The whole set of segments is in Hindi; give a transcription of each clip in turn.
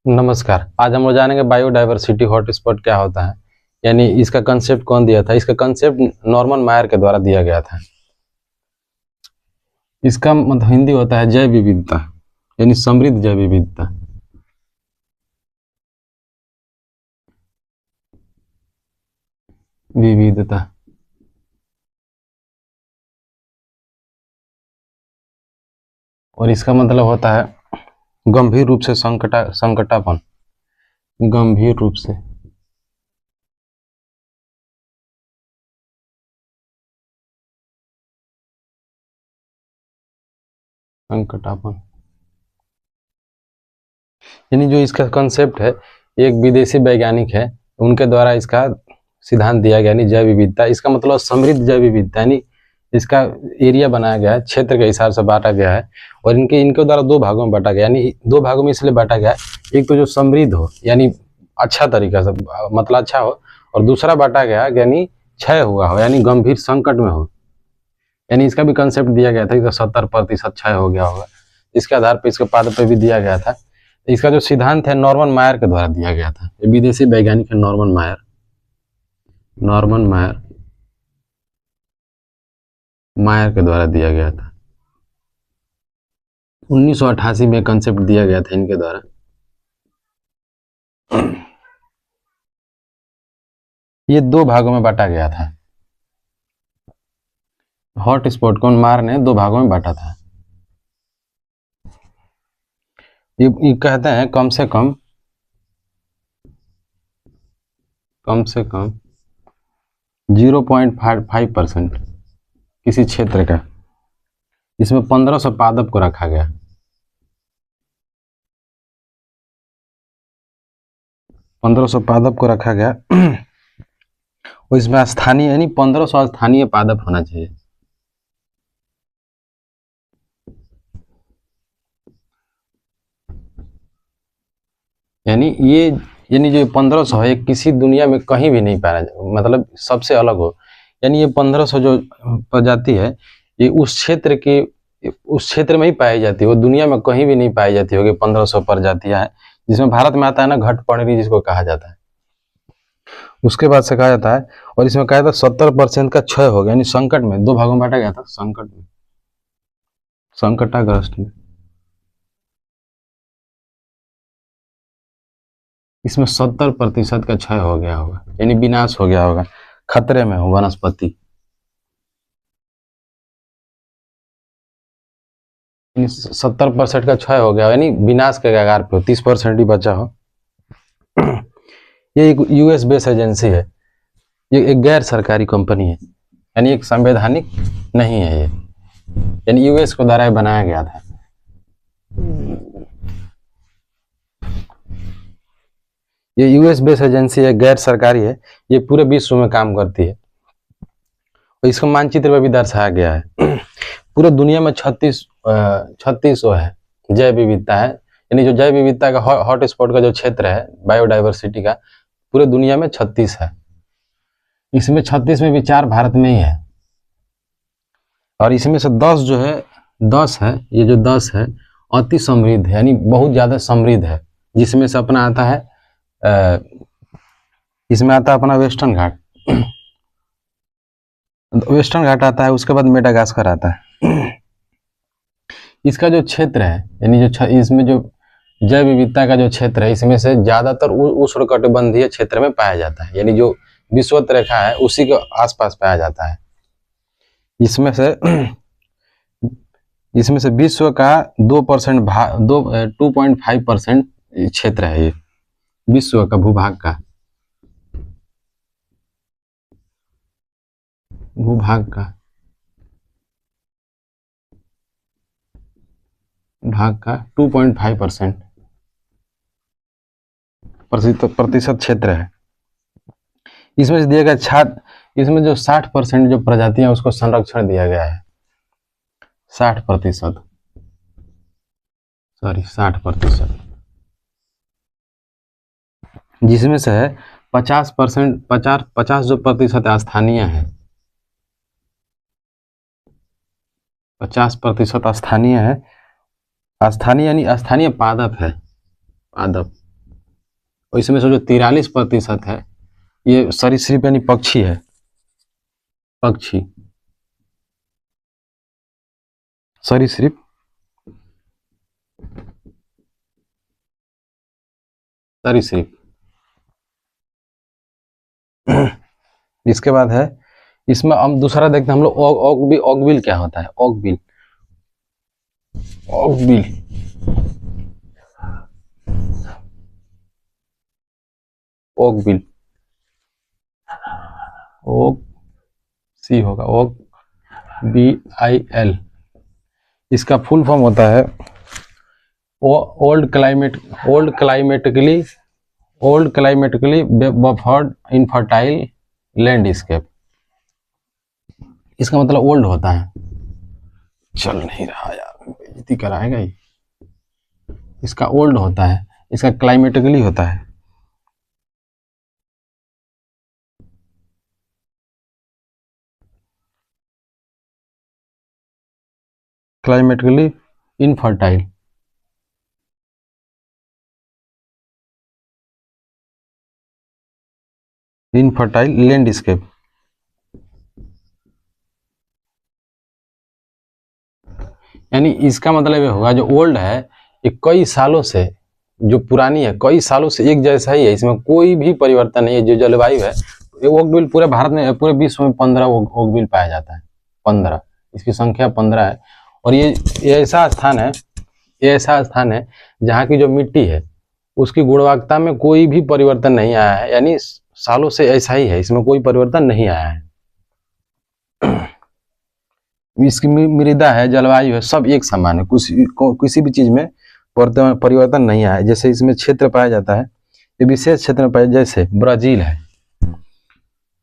नमस्कार। आज हम लोग जानेंगे बायोडायवर्सिटी हॉटस्पॉट क्या होता है, यानी इसका कंसेप्ट कौन दिया था। इसका कंसेप्ट नॉर्मन मायर के द्वारा दिया गया था। इसका मतलब हिंदी होता है जैव विविधता, यानी समृद्ध जैव विविधता। विविधता और इसका मतलब होता है गंभीर रूप से संकटापन। गंभीर रूप से संकटापन, यानी जो इसका कंसेप्ट है, एक विदेशी वैज्ञानिक है, उनके द्वारा इसका सिद्धांत दिया गया, यानी जैव विविधता। इसका मतलब समृद्ध जैव विविधता, यानी इसका एरिया बनाया गया है, क्षेत्र के हिसाब से बांटा गया है। और इनके द्वारा दो भागों में बांटा गया, यानी दो भागों में इसलिए बांटा गया है, एक तो जो समृद्ध हो यानी अच्छा तरीका से मतलब अच्छा हो, और दूसरा बांटा गया यानी क्षय हुआ हो, यानी गंभीर संकट में हो। यानी इसका भी कंसेप्ट दिया गया था कि 70% क्षय हो गया होगा। इसके आधार पर इसके पाद पे भी दिया गया था। इसका जो सिद्धांत है नॉर्मन मायर के द्वारा दिया गया था। ये विदेशी वैज्ञानिक है नॉर्मन मायर। मायर के द्वारा दिया गया था। 1988 में कंसेप्ट दिया गया था इनके द्वारा। ये दो भागों में बांटा गया था। हॉट स्पॉट को मायर ने दो भागों में बांटा था। ये कहते हैं कम से कम 0.5% किसी क्षेत्र का, इसमें 1500 पादप को रखा गया। 1500 पादप को रखा गया और इसमें स्थानीय यानी 1500 स्थानीय पादप होना चाहिए। यानी जो 1500 है किसी दुनिया में कहीं भी नहीं पाया, मतलब सबसे अलग हो। यानी ये 1500 जो प्रजाति है, ये उस क्षेत्र में ही पाई जाती है, वो दुनिया में कहीं भी नहीं पाई जाती होगी। 1500 प्रजातियां हैं, जिसमें भारत में आता है ना घटपर्णी जिसको कहा जाता है, उसके बाद से कहा जाता है। और इसमें कहा था 70% का क्षय हो गया, यानी संकट में। दो भागों में बांटा गया था, संकट में, संकटाग्रस्त में। इसमें 70% का क्षय हो गया होगा, यानी विनाश हो गया होगा, खतरे में हो वनस्पति। 70% का क्षय हो गया, यानी विनाश के कगार पे हो, 30% ही बचा हो। ये एक यूएस बेस एजेंसी है, ये एक गैर सरकारी कंपनी है, यानी एक संवैधानिक नहीं है ये, यानी यूएस को द्वारा बनाया गया था। ये यूएस बेस एजेंसी है, गैर सरकारी है, ये पूरे विश्व में काम करती है। और इसको मानचित्र में भी दर्शाया गया है। पूरे दुनिया में 36 है जैव विविधता है, यानी जो जैव विविधता का हॉट स्पॉट का जो क्षेत्र है बायोडाइवर्सिटी का, पूरे दुनिया में 36 है। इसमें 36 में भी 4 भारत में ही है। और इसमें से 10 जो है, 10 है, ये जो 10 है अति समृद्ध है, यानी बहुत ज्यादा समृद्ध है। जिसमें से अपना आता है इसमें आता है अपना वेस्टर्न घाट, वेस्टर्न घाट आता है, उसके बाद मेडागास्कर आता है। इसका जो क्षेत्र है, यानी जो इसमें जो जैव विविधता का जो क्षेत्र है, इसमें से ज्यादातर उष्णकटिबंधीय क्षेत्र में पाया जाता है, यानी जो विषुवत रेखा है उसी के आसपास पाया जाता है। इसमें से विश्व का 2.5% क्षेत्र है ये, विश्व का भूभाग का 2.5% प्रतिशत क्षेत्र है। इसमें से दिया गया इसमें जो 60% जो प्रजातियां उसको संरक्षण दिया गया है, 60%, जिसमें से है 50 जो प्रतिशत स्थानीय है, 50% स्थानीय है। स्थानीय यानी स्थानीय पादप है, पादप और इसमें से जो 43% है ये सरीसृप यानी पक्षी है, पक्षी, सरीसृप, सरीसृप। इसके बाद है, इसमें हम दूसरा देखते हैं हम लोग ऑगबिल। ऑगबिल क्या होता है? ऑगबिल, ऑगबिल, ऑगबिल, ओग सी होगा, ओग BIL। इसका फुल फॉर्म होता है old climate, old climatically, old climatically buffered infertile landscape. इसका मतलब ओल्ड होता है। चल नहीं रहा यार, बेइज्जती कराएगा ही। इसका ओल्ड होता है, इसका क्लाइमेटिकली होता है, क्लाइमेटिकली इनफर्टाइल, इनफर्टाइल लैंडस्केप। यानी इसका मतलब ये होगा जो ओल्ड है ये कई सालों से, जो पुरानी है कई सालों से एक जैसा ही है, इसमें कोई भी परिवर्तन नहीं है। जो जलवायु है, ओकबिल पूरे भारत में, पूरे विश्व में 15 ओकबिल पाया जाता है, 15, इसकी संख्या 15 है। और ये ऐसा स्थान है, ये ऐसा स्थान है जहाँ की जो मिट्टी है उसकी गुणवत्ता में कोई भी परिवर्तन नहीं आया है, यानी सालों से ऐसा ही है, इसमें कोई परिवर्तन नहीं आया है। इसकी मृदा है, जलवायु है, सब एक समान है, किसी भी चीज में परिवर्तन नहीं आया है। जैसे इसमें क्षेत्र पाया जाता है, ये विशेष क्षेत्र में पाया, जैसे ब्राजील है,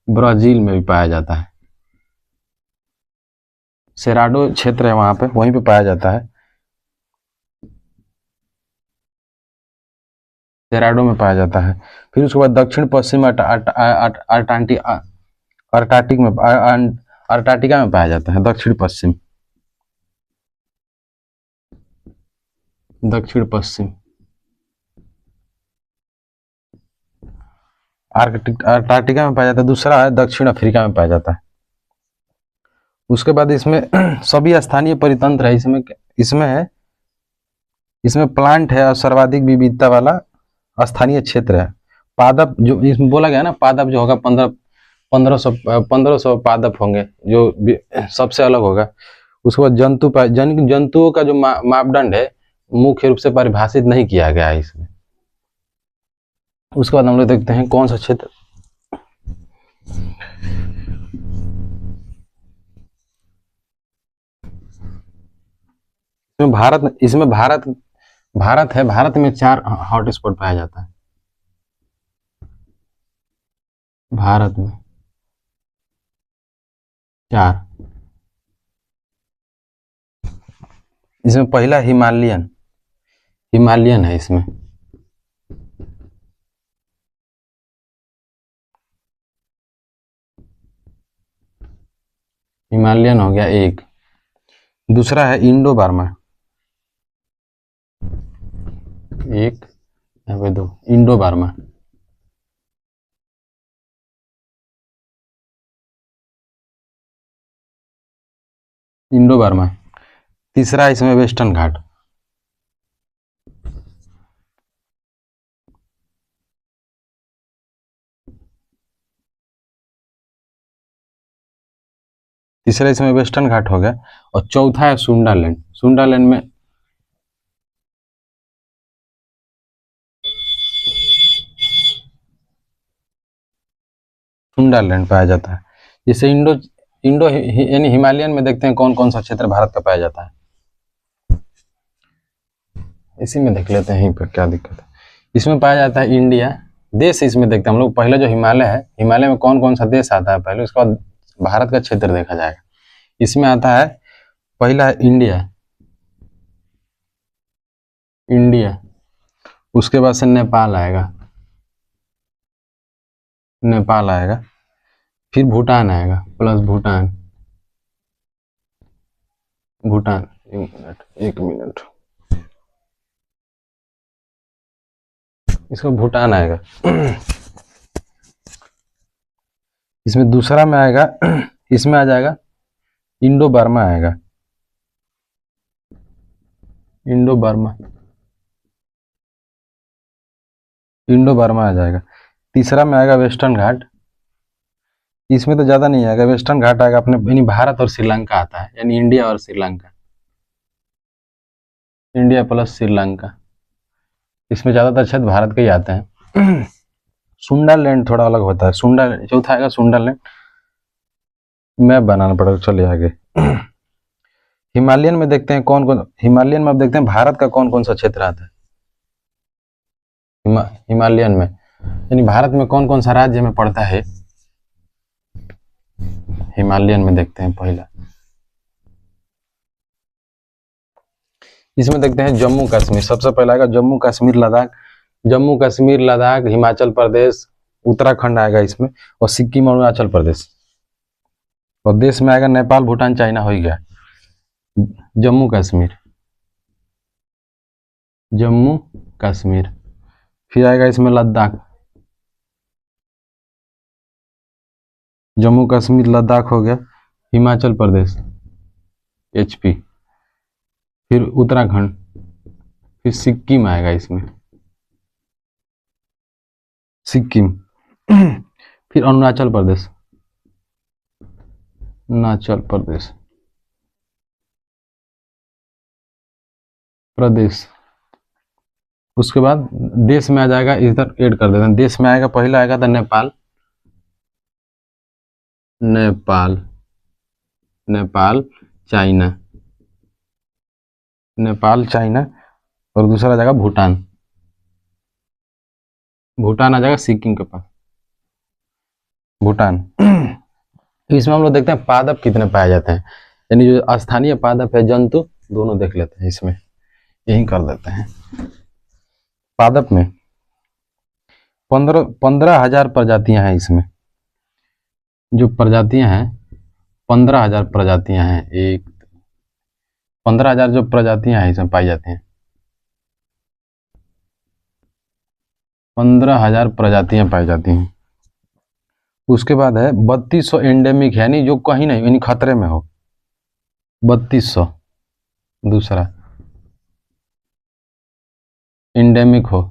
ब्राजील में भी पाया जाता है, सेराडो क्षेत्र है वहां पे, वहीं पे पाया जाता है, सेराडो में पाया जाता है। फिर उसके बाद दक्षिण पश्चिम अर्टार्टिक में, अर्टार्टिका में पाया जाता है, दक्षिण पश्चिम, दक्षिण पश्चिम अर्टार्टिका में पाया जाता है। दूसरा है दक्षिण अफ्रीका में पाया जाता है। उसके बाद इसमें सभी स्थानीय परितंत्र है, इसमें है, इसमें प्लांट है और सर्वाधिक विविधता वाला स्थानीय क्षेत्र है। पादप जो इसमें बोला गया ना, पादप जो होगा 1500 पादप होंगे जो सबसे अलग होगा। उसके बाद जंतुओं का जो मापदंड है मुख्य रूप से परिभाषित नहीं किया गया है इसमें। उसके बाद हम लोग देखते हैं कौन सा क्षेत्र, इसमें भारत है, भारत में 4 हॉटस्पॉट पाया जाता है, भारत में 4। इसमें पहला हिमालयन, हिमालयन है इसमें, हिमालयन हो गया एक। दूसरा है इंडो बर्मा, एक, यहाँ पे 2, इंडो बर्मा। Indo Burma. तीसरा इसमें वेस्टर्न घाट, तीसरा इसमें वेस्टर्न घाट हो गया। और चौथा है सुंडालैंड, सुंडालैंड में सुंडालैंड पाया जाता है। जैसे इंडो इंडो यानी हिमालयन में देखते हैं कौन कौन सा क्षेत्र भारत का पाया जाता है, इसी में देख लेते हैं, यहीं पर क्या दिक्कत है। इसमें पाया जाता है इंडिया देश, इसमें देखते हैं हम लोग पहले जो हिमालय है, हिमालय में कौन कौन सा देश आता है पहले, उसके बाद भारत का क्षेत्र देखा जाएगा। इसमें आता है, पहला है इंडिया, इंडिया। उसके बाद से नेपाल आएगा, नेपाल आएगा। फिर भूटान आएगा, प्लस भूटान, भूटान, एक मिनट, इसमें भूटान आएगा। इसमें दूसरा में आएगा, इसमें आ जाएगा इंडो बर्मा आएगा, इंडो बर्मा, इंडो बर्मा आ जाएगा। तीसरा में आएगा वेस्टर्न घाट, इसमें तो ज्यादा नहीं आएगा, वेस्टर्न घाट आएगा अपने, यानी भारत और श्रीलंका आता है, यानी इंडिया और श्रीलंका, इंडिया प्लस श्रीलंका। इसमें ज्यादातर क्षेत्र भारत के ही आते हैं। सुंडरलैंड थोड़ा अलग होता है, सुंडर चौथा आएगा सुंडरलैंड। मैप बनाना पड़ेगा, चलिए आगे। हिमालयन में देखते हैं कौन कौन, हिमालयन में अब देखते हैं भारत का कौन कौन सा क्षेत्र आता है। हिमालयन में यानी भारत में कौन कौन सा राज्य में पड़ता है, हिमालयन में देखते हैं पहला। इसमें देखते हैं जम्मू कश्मीर, सबसे पहला आएगा जम्मू कश्मीर लद्दाख, जम्मू कश्मीर लद्दाख हिमाचल प्रदेश उत्तराखंड आएगा इसमें, और सिक्किम और अरुणाचल प्रदेश। और देश में आएगा नेपाल भूटान चाइना हो ही गया। जम्मू कश्मीर, जम्मू कश्मीर, फिर आएगा इसमें लद्दाख, जम्मू कश्मीर लद्दाख हो गया, हिमाचल प्रदेश एचपी, फिर उत्तराखंड, फिर सिक्किम आएगा इसमें, सिक्किम, फिर अरुणाचल प्रदेश, अरुणाचल प्रदेश प्रदेश। उसके बाद देश में आ जाएगा, इधर ऐड कर देते हैं, देश में आएगा पहला आएगा था नेपाल, नेपाल, नेपाल चाइना, नेपाल चाइना, और दूसरा आ जाएगा भूटान, भूटान आ जाएगा सिक्किम के पास, भूटान। इसमें हम लोग देखते हैं पादप कितने पाए जाते हैं, यानी जो स्थानीय पादप है जंतु दोनों देख लेते हैं, इसमें यही कर देते हैं। पादप में 15,000 प्रजातियां हैं, इसमें जो प्रजातियां हैं 15,000 प्रजातियां हैं, एक 15,000 जो प्रजातियां हैं इसमें पाई जाती हैं, 15,000 प्रजातियां पाई जाती हैं। उसके बाद है 3200 एंडेमिक, यानी जो कहीं नहीं, यानी खतरे में हो, 3200। दूसरा एंडेमिक हो,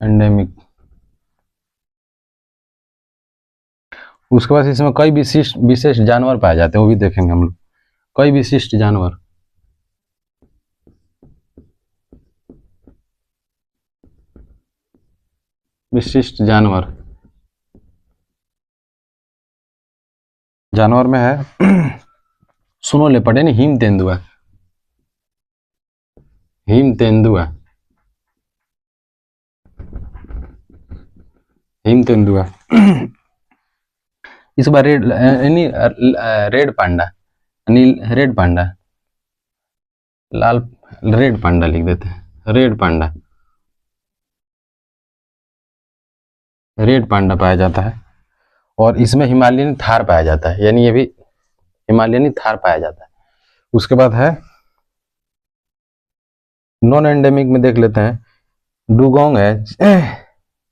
एंडेमिक। उसके बाद इसमें कई विशेष जानवर पाए जाते हैं, वो भी देखेंगे हम लोग, कई विशिष्ट जानवर, विशिष्ट जानवर, जानवर में है सुनो लेपर्ड यानी हिम तेंदुआ, हिम तेंदुआ, हिम तेंदुआ। इस बार रेड यानी रेड पांडा, यानी रेड पांडा, लाल, रेड पांडा लिख देते हैं, रेड पांडा, रेड पांडा पाया जाता है। और इसमें हिमालयनी थार पाया जाता है, यानी ये भी हिमालयनी थार पाया जाता है। उसके बाद है नॉन एंडेमिक में देख लेते हैं, डुगोंग है,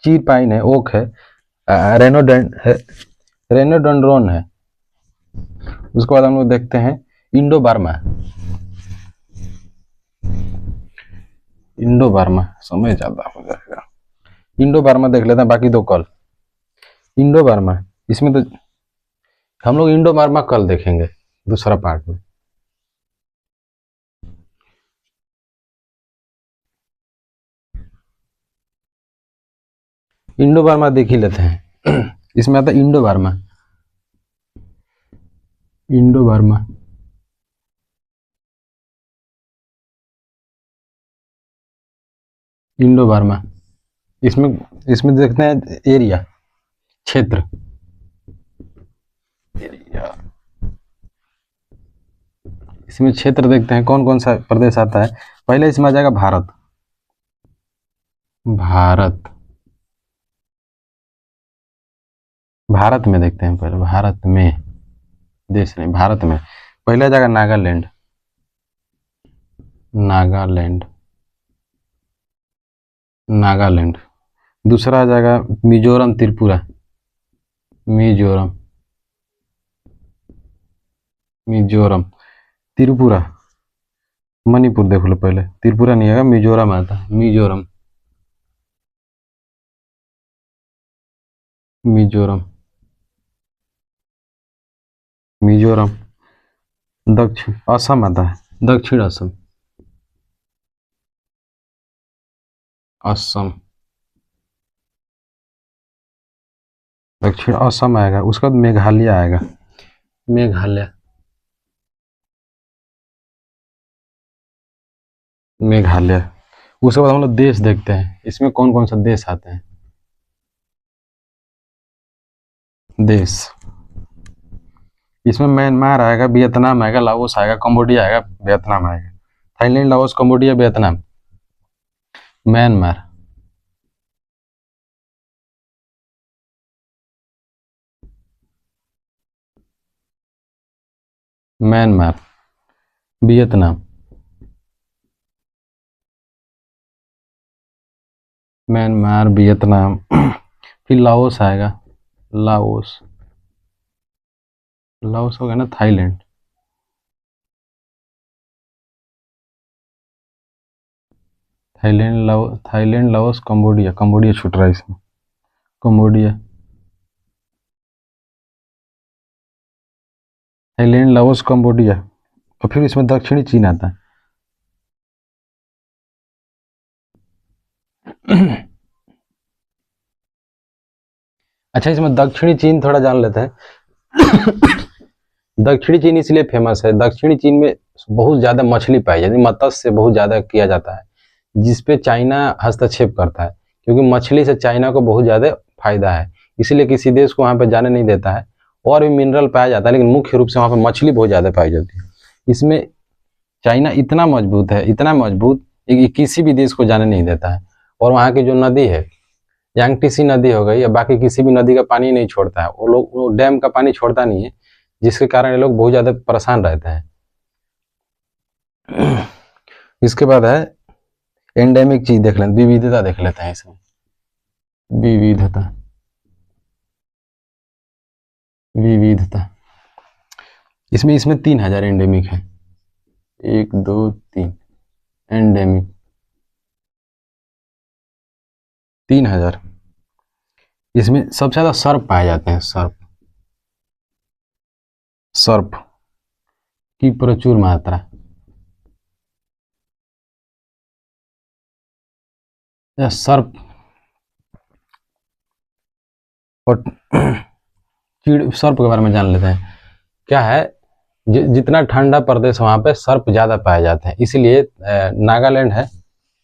चीर पाइन है, ओक है, रेनोडेंड्रोन है। उसके बाद हम लोग देखते हैं इंडो बर्मा, इंडो बर्मा समय ज्यादा हो जाएगा, इंडो बर्मा देख लेते हैं, बाकी दो कल। इंडो बर्मा, इसमें तो हम लोग इंडो बर्मा कल देखेंगे दूसरा पार्ट में। इंडो बर्मा देख ही लेते हैं। इसमें आता है Indo Burma, Indo Burma, Indo Burma. इसमें इसमें देखते हैं एरिया, क्षेत्र, एरिया। इसमें क्षेत्र देखते हैं कौन कौन सा प्रदेश आता है। पहले इसमें आ जाएगा भारत, भारत, भारत में देखते हैं पहले, भारत में, देश नहीं, भारत में पहले आ जाएगा नागालैंड, नागालैंड, नागालैंड। दूसरा आ जाएगा मिजोरम त्रिपुरा, मिजोरम, मिजोरम, त्रिपुरा, मणिपुर देख लो पहले, त्रिपुरा नहीं आएगा, मिजोरम आता है, मिजोरम, मिजोरम, मिजोरम। दक्षिण असम आता है, दक्षिण असम, असम, दक्षिण असम आएगा। उसके बाद मेघालय आएगा, मेघालय, मेघालय। उसके बाद हम लोग देश देखते हैं, इसमें कौन कौन सा देश आते हैं। देश, इसमें म्यांमार आएगा, वियतनाम आएगा, लाओस आएगा, कंबोडिया आएगा, वियतनाम आएगा। Thailand, Laos, Cambodia, Vietnam, Myanmar, Myanmar, Vietnam, Myanmar, Vietnam. फिर लाओस आएगा, लाओस, लाओस हो गया ना, Thailand, Thailand, Thailand, Laos, Cambodia, Cambodia छूट रहा है इसमें, कंबोडिया, थाईलैंड, लाओस, कंबोडिया। और फिर इसमें दक्षिणी चीन आता है। अच्छा, इसमें दक्षिणी चीन थोड़ा जान लेते हैं। दक्षिणी चीन इसलिए फेमस है, दक्षिणी चीन में बहुत ज्यादा मछली पाई जाती है, मत्स्य बहुत ज्यादा किया जाता है, जिसपे चाइना हस्तक्षेप करता है, क्योंकि मछली से चाइना को बहुत ज्यादा फायदा है, इसलिए किसी देश को वहां पे जाने नहीं देता है। और भी मिनरल पाया जाता है, लेकिन मुख्य रूप से वहां पे मछली बहुत ज्यादा पाई जाती है। इसमें चाइना इतना मजबूत है, इतना मजबूत कि किसी भी देश को जाने नहीं देता है। और वहाँ की जो नदी है, यांगटीसी नदी हो गई या बाकी किसी भी नदी का पानी नहीं छोड़ता है, वो डैम का पानी छोड़ता नहीं है, जिसके कारण ये लोग बहुत ज्यादा परेशान रहते हैं। इसके बाद है एंडेमिक चीज देख लेते, विविधता देख लेते हैं इसमें, विविधता, विविधता। इसमें 3000 एंडेमिक है, 1 2 3 एंडेमिक, 3000। इसमें सबसे ज्यादा सर्प पाए जाते हैं, सर्प, सर्प की प्रचुर मात्रा, या सर्प। और चीड़, सर्प के बारे में जान लेते हैं। क्या है, जितना ठंडा प्रदेश वहां पे सर्प ज्यादा पाए जाते हैं, इसीलिए नागालैंड है,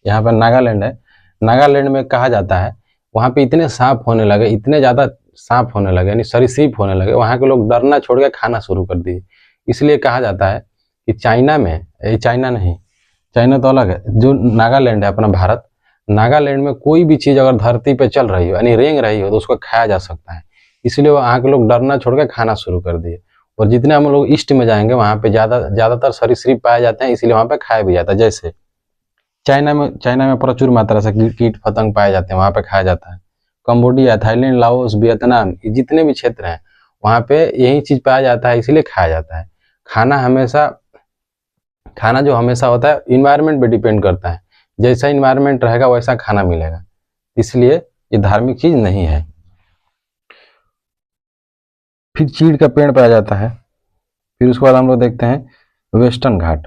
यहाँ पर नागालैंड है, नागालैंड में कहा जाता है वहां पे इतने सांप होने लगे, इतने ज्यादा सांप होने लगे, यानी सरीसृप होने लगे, वहां के लोग डरना छोड़ के खाना शुरू कर दिए। इसलिए कहा जाता है कि चाइना में, चाइना नहीं, चाइना तो अलग है, जो नागालैंड है अपना भारत, नागालैंड में कोई भी चीज अगर धरती पे चल रही हो, यानी रेंग रही हो, तो उसको खाया जा सकता है। इसलिए वहाँ के लोग डरना छोड़ के खाना शुरू कर दिए। और जितने हम लोग ईस्ट में जाएंगे वहाँ पे ज्यादातर सरीसृप पाए जाते हैं, इसलिए वहाँ पे खाया भी जाता है। जैसे चाइना में प्रचुर मात्रा से कीट पतंग पाए जाते हैं, वहाँ पे खाया जाता है। कंबोडिया, थाईलैंड, लाओस, वियतनाम, ये जितने भी क्षेत्र हैं वहाँ पे यही चीज पाया जाता है, इसीलिए खाया जाता है। खाना जो हमेशा होता है इन्वायरमेंट पे डिपेंड करता है, जैसा इन्वायरमेंट रहेगा वैसा खाना मिलेगा, इसलिए ये धार्मिक चीज नहीं है। फिर चीड़ का पेड़ पाया जाता है। फिर उसके बाद हम लोग देखते हैं वेस्टर्न घाट,